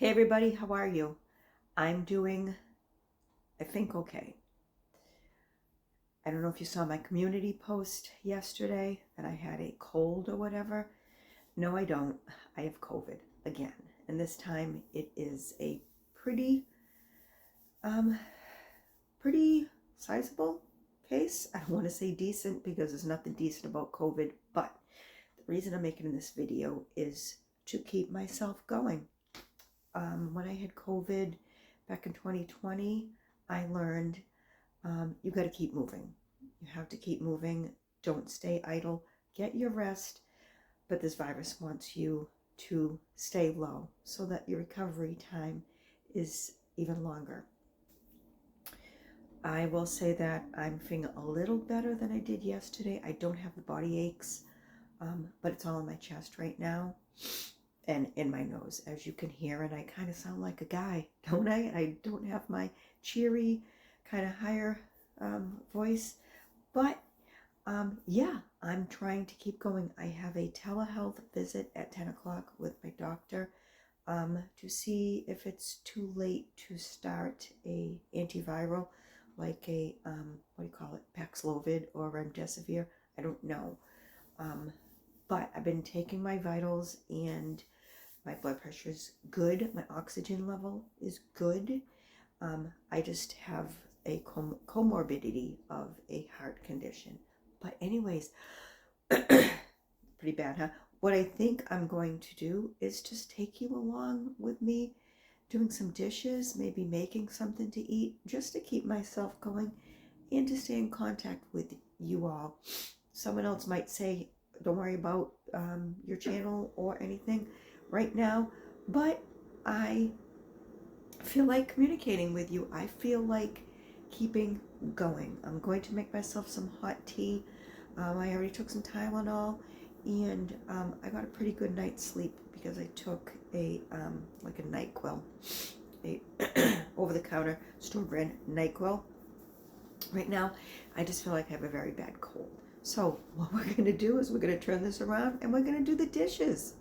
Hey everybody, how are you? I'm doing, I think, okay. I don't know if you saw my community post yesterday that I had a cold or whatever. No, I don't. I have COVID again. And this time it is a pretty sizable case. I don't want to say decent because there's nothing decent about COVID, but the reason I'm making this video is to keep myself going. When I had COVID back in 2020, I learned you got to keep moving. You have to keep moving. Don't stay idle. Get your rest. But this virus wants you to stay low so that your recovery time is even longer. I will say that I'm feeling a little better than I did yesterday. I don't have the body aches, but it's all in my chest right now and in my nose, as you can hear, and I kind of sound like a guy, don't I? I don't have my cheery, kind of higher voice, but yeah, I'm trying to keep going. I have a telehealth visit at 10 o'clock with my doctor to see if it's too late to start a antiviral like a, what do you call it, Paxlovid or remdesivir. I don't know. But I've been taking my vitals and my blood pressure is good. My oxygen level is good. I just have a comorbidity of a heart condition. But anyways, pretty bad, huh? What I think I'm going to do is just take you along with me doing some dishes, maybe making something to eat, just to keep myself going and to stay in contact with you all. Someone else might say, don't worry about your channel or anything right now, but I feel like communicating with you. I feel like keeping going. I'm going to make myself some hot tea. I already took some Tylenol, and I got a pretty good night's sleep because I took a like a NyQuil, a over-the-counter store-brand NyQuil. Right now, I just feel like I have a very bad cold. So what we're going to do is we're going to turn this around and we're going to do the dishes.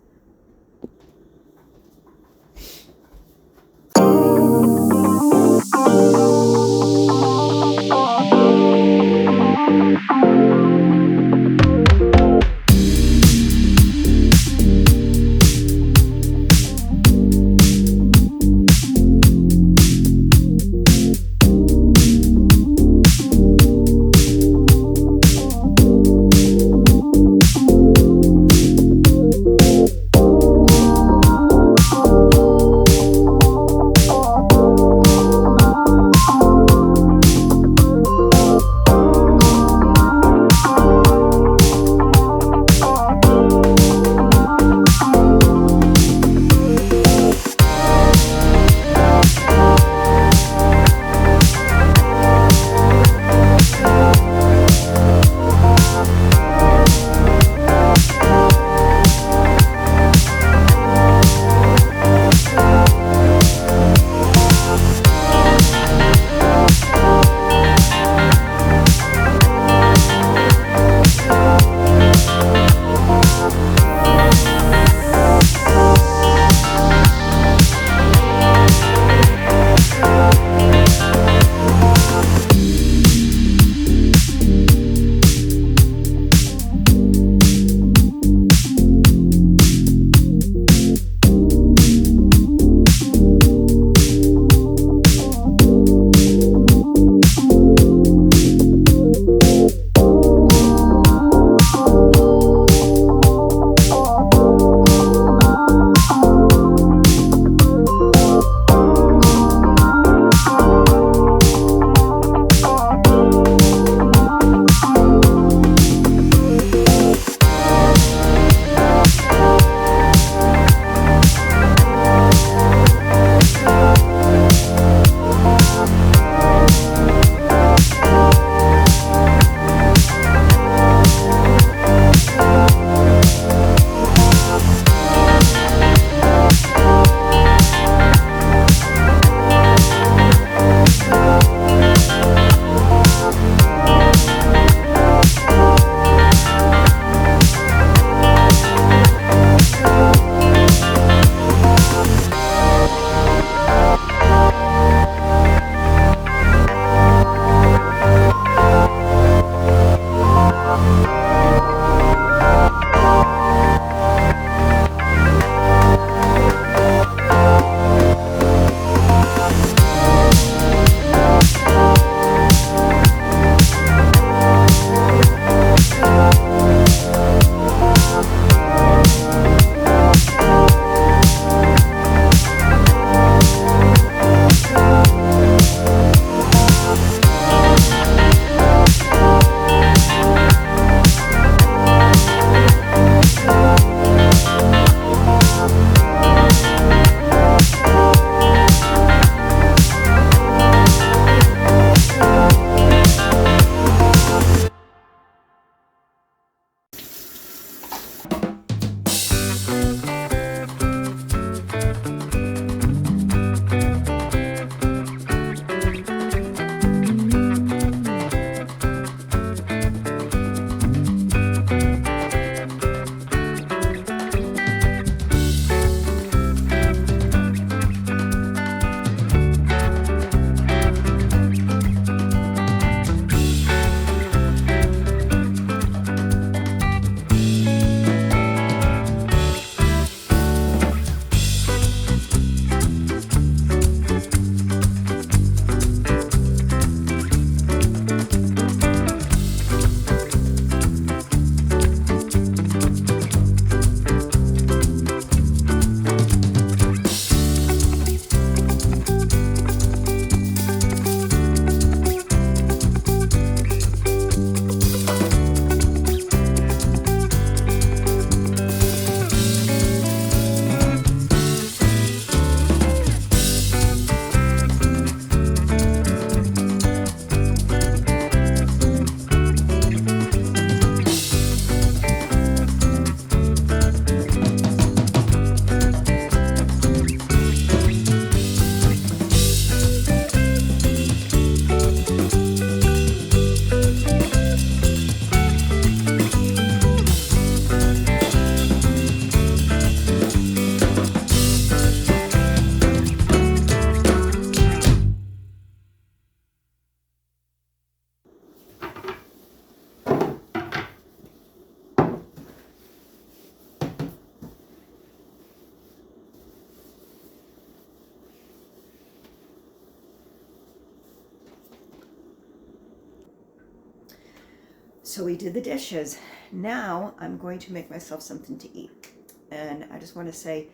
So we did the dishes. Now I'm going to make myself something to eat. And I just want to say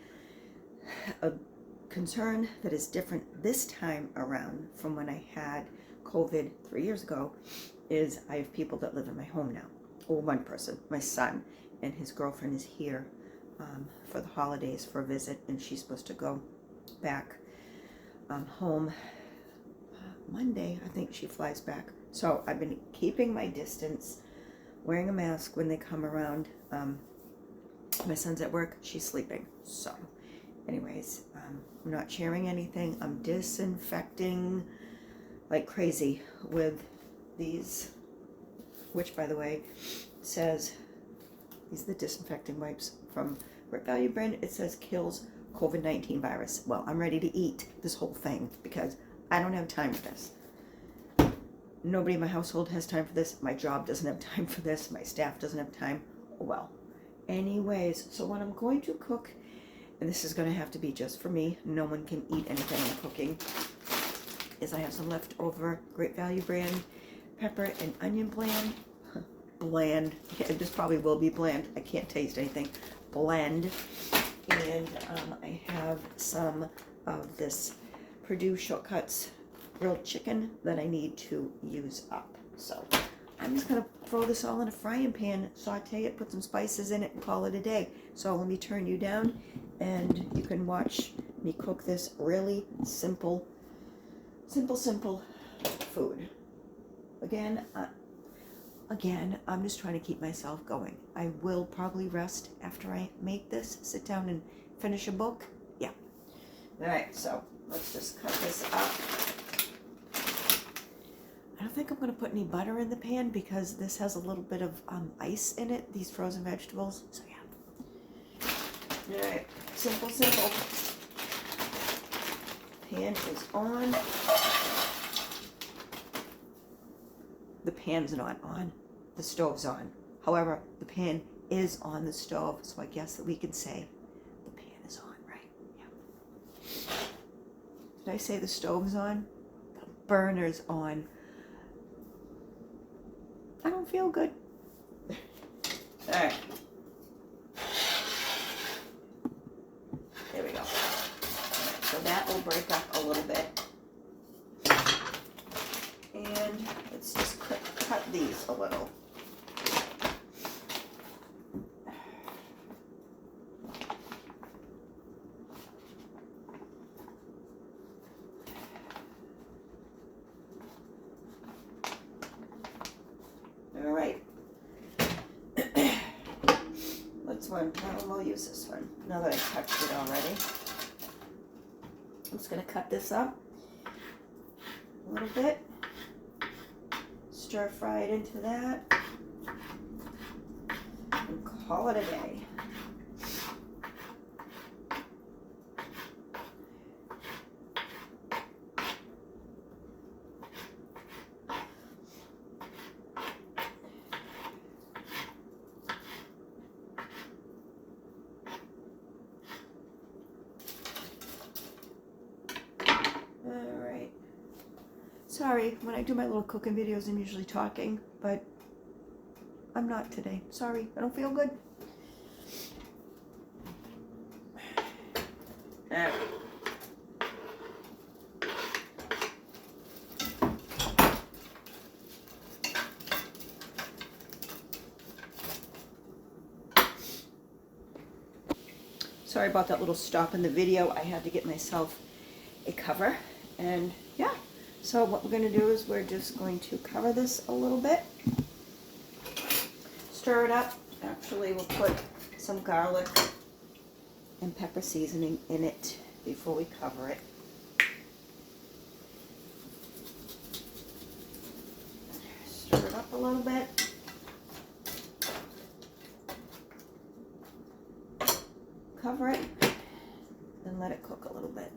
a concern that is different this time around from when I had COVID 3 years ago is I have people that live in my home now. Or one person, my son, and his girlfriend is here for the holidays for a visit, and she's supposed to go back home Monday. I think she flies back. So I've been keeping my distance, wearing a mask when they come around. My son's at work, she's sleeping. So anyways, I'm not sharing anything. I'm disinfecting like crazy with these, which by the way says, these are the disinfecting wipes from Great Value brand. It says kills COVID-19 virus. Well, I'm ready to eat this whole thing because I don't have time for this. Nobody in my household has time for this. My job doesn't have time for this. My staff doesn't have time. Well, anyways, so what I'm going to cook, and this is going to have to be just for me, no one can eat anything I'm cooking, is I have some leftover Great Value brand pepper and onion blend. Yeah, this probably will be bland. I can't taste anything. Blend. And I have some of this Perdue Shortcuts grilled chicken that I need to use up. So I'm just going to throw this all in a frying pan, saute it, put some spices in it, and call it a day. So let me turn you down, and you can watch me cook this really simple food. Again, I'm just trying to keep myself going. I will probably rest after I make this, sit down and finish a book. Yeah. All right, so let's just cut this up. I don't think I'm going to put any butter in the pan because this has a little bit of ice in it, these frozen vegetables. So yeah. All right, simple. Pan is on. The pan's not on. The stove's on. However, the pan is on the stove, so I guess that we can say the pan is on, right? Yeah. Did I say the stove's on? The burner's on. I don't feel good. All right. There we go. So that will break up a little bit. And let's just cut these a little. All right. Let's one. We'll use this one. Now that I touched it already. I'm just going to cut this up a little bit. Stir fry it into that. And call it a day. Alright. Sorry, when I do my little cooking videos, I'm usually talking, but I'm not today. Sorry, I don't feel good. Alright. Sorry about that little stop in the video. I had to get myself a cover. And yeah, so what we're going to do is we're just going to cover this a little bit. Stir it up. Actually, we'll put some garlic and pepper seasoning in it before we cover it. Stir it up a little bit. Cover it and let it cook a little bit.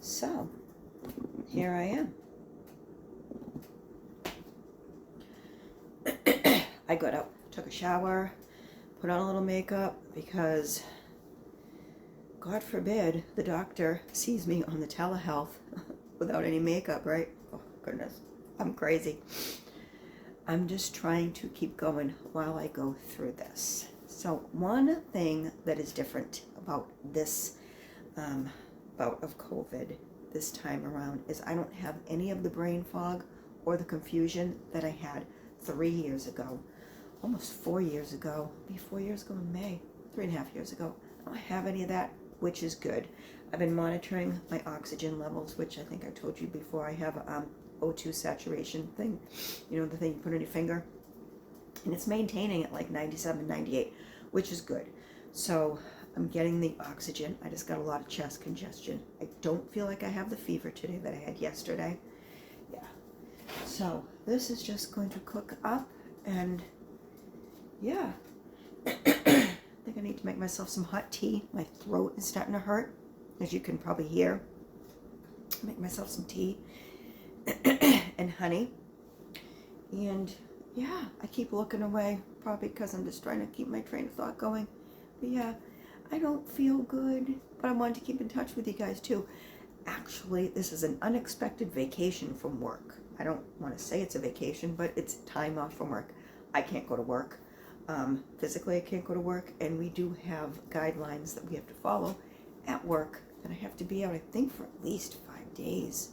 So, here I am. I got up, took a shower, put on a little makeup because, God forbid, the doctor sees me on the telehealth without any makeup, right? Oh, goodness. I'm crazy. I'm just trying to keep going while I go through this. So one thing that is different about this bout of COVID this time around is I don't have any of the brain fog or the confusion that I had 3 years ago, almost 4 years ago, maybe 4 years ago in May, 3.5 years ago. I don't have any of that, which is good. I've been monitoring my oxygen levels, which I think I told you before. I have a O2 saturation thing, you know, the thing you put on your finger, and it's maintaining at like 97, 98, which is good. So I'm getting the oxygen. I just got a lot of chest congestion. I don't feel like I have the fever today that I had yesterday. Yeah. So this is just going to cook up, and yeah. I think I need to make myself some hot tea. My throat is starting to hurt, as you can probably hear. Make myself some tea and honey. And yeah, I keep looking away, probably because I'm just trying to keep my train of thought going. But yeah, I don't feel good, but I wanted to keep in touch with you guys too. Actually, this is an unexpected vacation from work. I don't want to say it's a vacation, but it's time off from work. I can't go to work. Physically, I can't go to work, and we do have guidelines that we have to follow at work, and I have to be out, I think, for at least 5 days.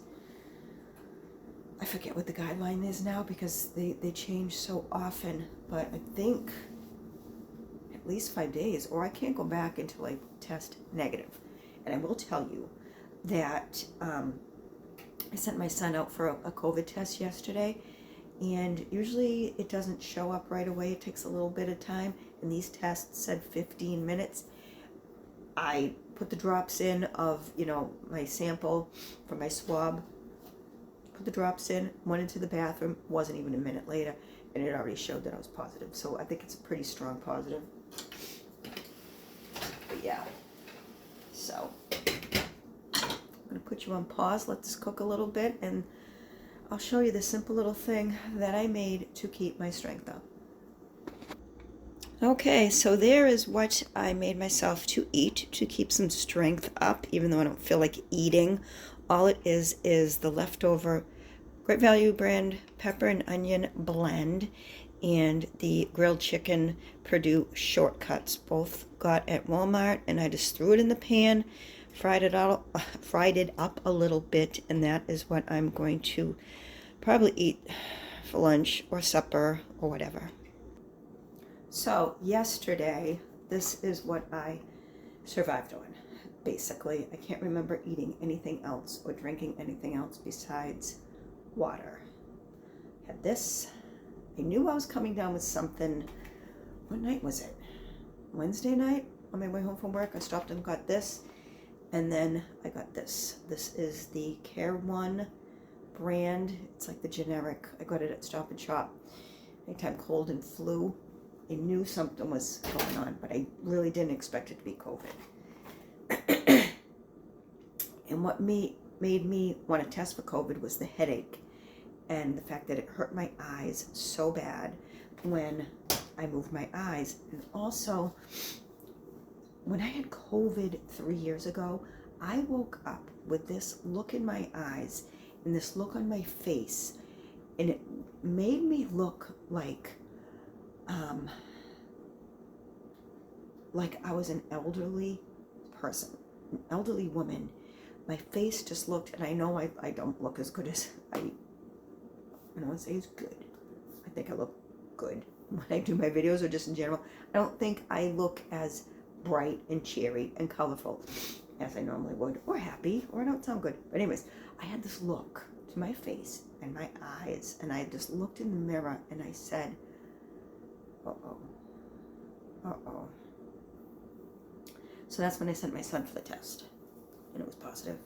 I forget what the guideline is now because they change so often, but I think at least 5 days, or I can't go back until I test negative. And I will tell you that I sent my son out for a COVID test yesterday, and usually it doesn't show up right away. It takes a little bit of time, and these tests said 15 minutes. I put the drops in of, you know, my sample for my swab, put the drops in, went into the bathroom, wasn't even a minute later, and it already showed that I was positive. So I think it's a pretty strong positive. But yeah, so I'm gonna put you on pause, let this cook a little bit, and I'll show you the simple little thing that I made to keep my strength up. Okay, so there is what I made myself to eat to keep some strength up, even though I don't feel like eating. All it is the leftover Great Value brand pepper and onion blend and the grilled chicken Purdue shortcuts. Both got at Walmart, and I just threw it in the pan, fried it up a little bit, and that is what I'm going to probably eat for lunch or supper or whatever. So yesterday, this is what I survived on. Basically, I can't remember eating anything else or drinking anything else besides water. Had this. I knew I was coming down with something. What night was it? Wednesday night? On my way home from work, I stopped and got this. And then I got this. This is the Care One brand. It's like the generic. I got it at Stop and Shop. Anytime cold and flu. I knew something was going on, but I really didn't expect it to be COVID. And what made me want to test for COVID was the headache and the fact that it hurt my eyes so bad when I moved my eyes. And also, when I had COVID 3 years ago, I woke up with this look in my eyes and this look on my face, and it made me look like I was an elderly person, an elderly woman. My face just looked, and I know I don't look as good as I don't want to say it's good. I think I look good when I do my videos, or just in general. I don't think I look as bright and cheery and colorful as I normally would, or happy, or I don't sound good. But anyways, I had this look to my face and my eyes, and I just looked in the mirror and I said, uh-oh, uh-oh. So that's when I sent my son for the test, and it was positive.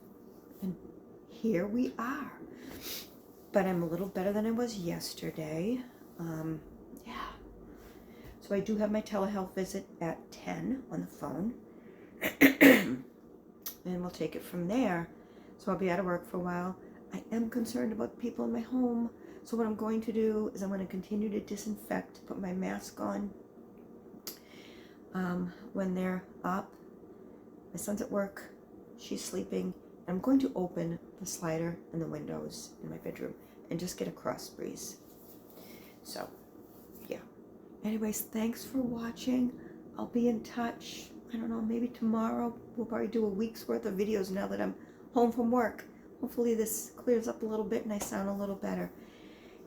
And here we are. But I'm a little better than I was yesterday. Yeah. So I do have my telehealth visit at 10 on the phone. And we'll take it from there. So I'll be out of work for a while. I am concerned about people in my home. So what I'm going to do is I'm going to continue to disinfect, put my mask on when they're up. My son's at work. She's sleeping. I'm going to open the slider and the windows in my bedroom and just get a cross breeze. So, yeah. Anyways, thanks for watching. I'll be in touch. I don't know, maybe tomorrow. We'll probably do a week's worth of videos now that I'm home from work. Hopefully this clears up a little bit and I sound a little better.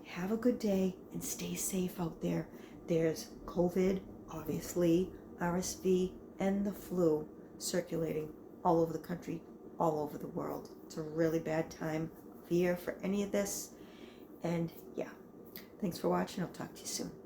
Have a good day and stay safe out there. There's COVID, obviously, RSV, and the flu circulating all over the country, all over the world. It's a really bad time of year for any of this. And yeah, thanks for watching. I'll talk to you soon.